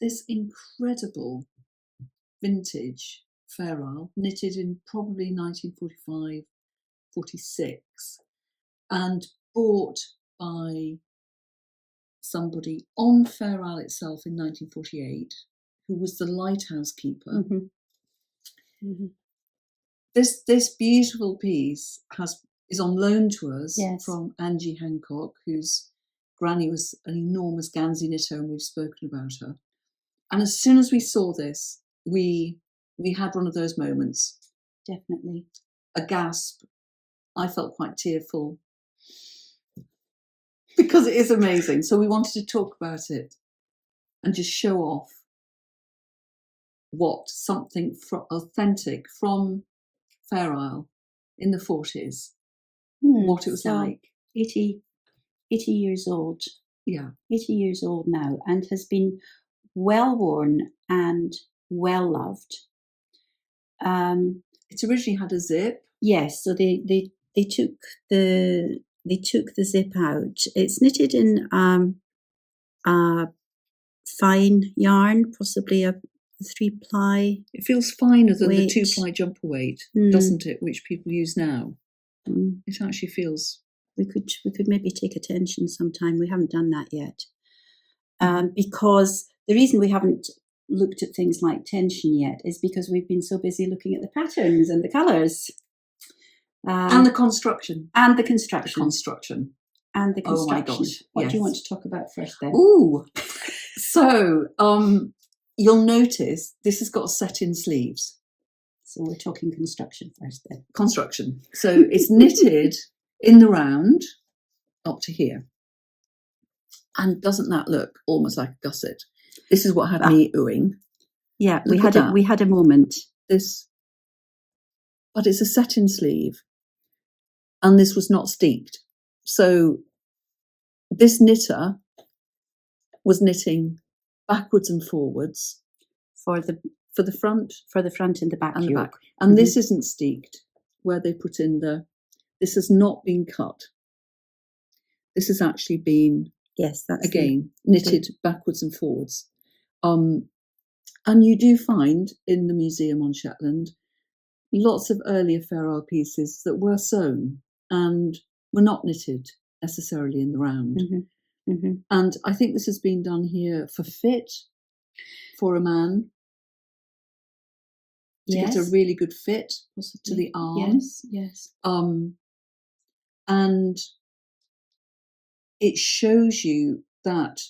this incredible vintage Fair Isle, knitted in probably 1945, 46, and bought by somebody on Fair Isle itself in 1948, who was the lighthouse keeper. Mm-hmm. Mm-hmm. This beautiful piece is on loan to us from Angie Hancock, whose granny was an enormous Gansey knitter, and we've spoken about her. And as soon as we saw this, we had one of those moments. Definitely. A gasp. I felt quite tearful because it is amazing. So we wanted to talk about it and just show off what something authentic from Fair Isle in the 40s, what it was like. 80 years old. Yeah. 80 years old now, and has been well worn and well loved. It originally had a zip. Yes, so they took the zip out. It's knitted in a fine yarn, possibly a 3-ply. It feels finer than weight. The 2-ply jumper weight, doesn't it? Which people use now. It actually feels. We could maybe take a tension sometime. We haven't done that yet, because the reason we haven't looked at things like tension yet is because we've been so busy looking at the patterns and the colours. And the construction. And the construction. Oh my gosh. What do you want to talk about first then? Ooh. So, you'll notice this has got set-in sleeves. So we're talking construction first then. Construction. So it's knitted in the round up to here. And doesn't that look almost like a gusset? This is what had me oohing. Yeah, we had a moment. But it's a set-in sleeve. And this was not steeped. So this knitter was knitting backwards and forwards for the front and the back and yoke. The back. And this isn't steeped, where they put in this has not been cut. This has actually been knitted backwards and forwards. And you do find in the museum on Shetland lots of earlier Fair Isle pieces that were sewn and were not knitted necessarily in the round. Mm-hmm. Mm-hmm. And I think this has been done here for fit for a man to get a really good fit to the arm. Yes. And it shows you that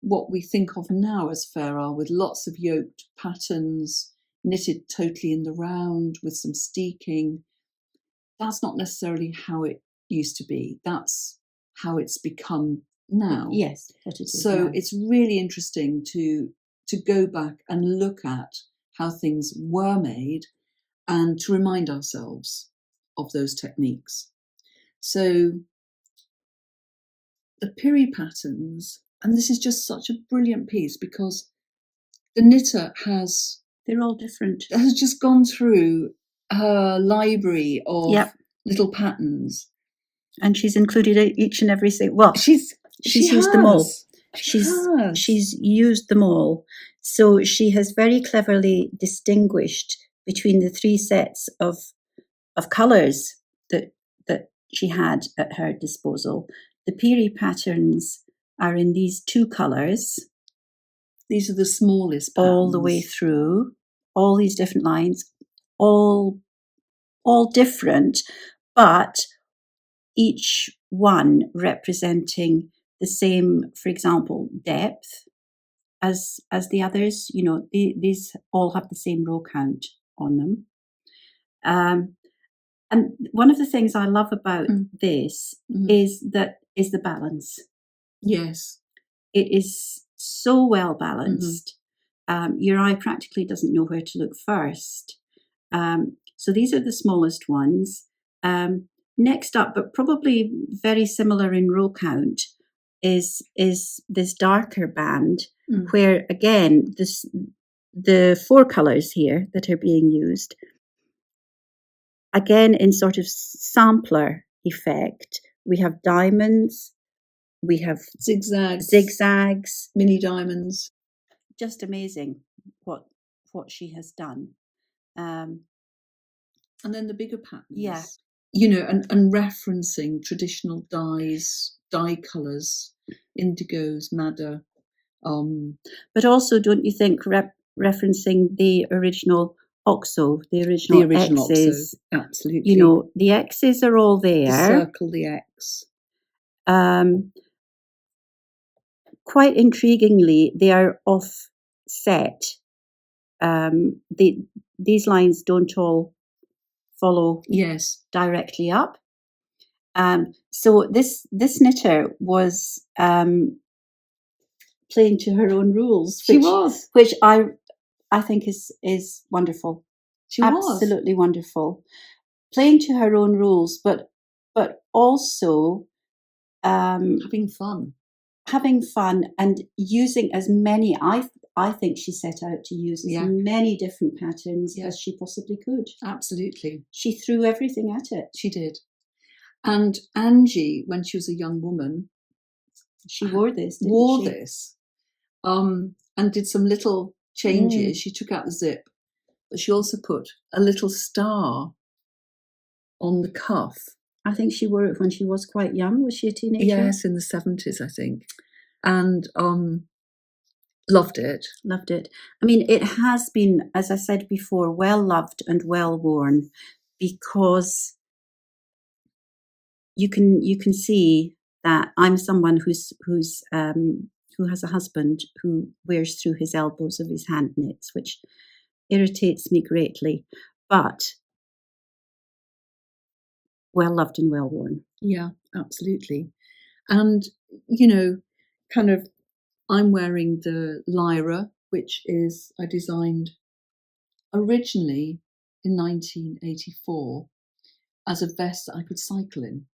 what we think of now as Fair Isle, with lots of yoked patterns, knitted totally in the round with some steeking, that's not necessarily how it used to be. That's how it's become now. Yes, what it is so now. It's really interesting to go back and look at how things were made and to remind ourselves of those techniques. So the Piri patterns, and this is just such a brilliant piece because the knitter they're all different. Has just gone through her library of little patterns. And she's included each and every single. Well, she's used them all. She's used them all. So she has very cleverly distinguished between the 3 sets of colours that she had at her disposal. The Piri patterns are in these 2 colours. These are the smallest patterns. All the way through, all these different lines, all different, but each one representing the same, for example, depth as the others. You know, these all have the same row count on them. And one of the things I love about this is the balance. Yes. It is so well balanced. Your eye practically doesn't know where to look first. So these are the smallest ones. Next up, but probably very similar in row count, is this darker band, where again the 4 colours here that are being used, again in sort of sampler effect. We have diamonds, we have zigzags, mini diamonds, just amazing what she has done. And then the bigger patterns. Yeah. You know, and referencing traditional dyes, dye colours, indigos, madder. But also, don't you think referencing the original OXO, the original X's? OXO, absolutely. You know, the X's are all there. The circle, the X. Quite intriguingly, they are offset. These lines don't all follow directly up. So this knitter was playing to her own rules. Which I think is wonderful. She absolutely wonderful. Playing to her own rules, but also having fun and using as many. I think she set out to use as many different patterns as she possibly could. Absolutely. She threw everything at it. She did. And Angie, when she was a young woman, she wore this, and did some little changes. She took out the zip, but she also put a little star on the cuff. I think she wore it when she was quite young. Was she a teenager? Yes, in the 70s, I think. And loved it. Loved it. I mean, it has been, as I said before, well loved and well worn, because you can see that I'm someone who has a husband who wears through his elbows of his hand knits, which irritates me greatly, but well loved and well worn. Yeah, absolutely. And, you know, kind of, I'm wearing the Lyra, which is I designed originally in 1984 as a vest that I could cycle in.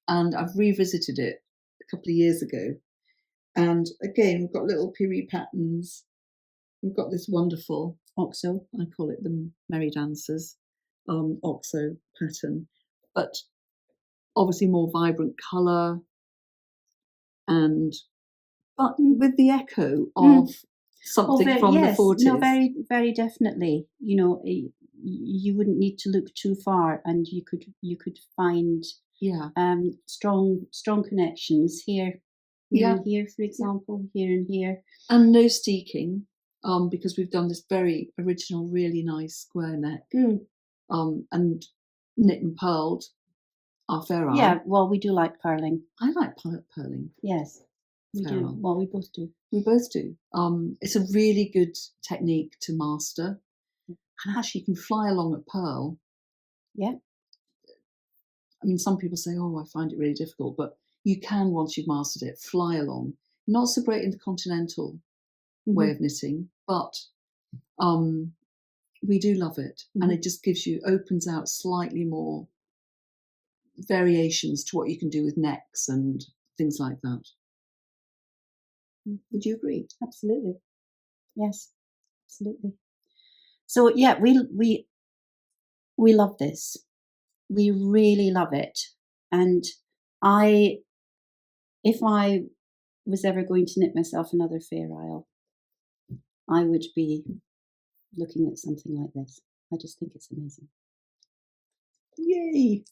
And I've revisited it a couple of years ago. And again, we've got little Piri patterns. We've got this wonderful OXO, I call it the Merry Dancers, OXO pattern, but obviously more vibrant colour, but with the echo of something from the 40s. No, very, very definitely. You know, you wouldn't need to look too far, and you could find strong connections here. Here and here, for example, here and here. And no steeking, because we've done this very original, really nice square neck, and knit and purled our fair eye. Yeah, well, we do like purling. I like purling. Yes, we do. Well, we both do. We both do. It's a really good technique to master, and actually you can fly along at purl. Yeah. I mean, some people say, "Oh, I find it really difficult," but you can, once you've mastered it, fly along. Not so great in the continental way of knitting, but we do love it. And it just opens out slightly more variations to what you can do with necks and things like that. Would you agree? Absolutely. Yes, absolutely. So yeah, we love this. We really love it. And if I was ever going to knit myself another Fair Isle, I would be looking at something like this. I just think it's amazing. Yay!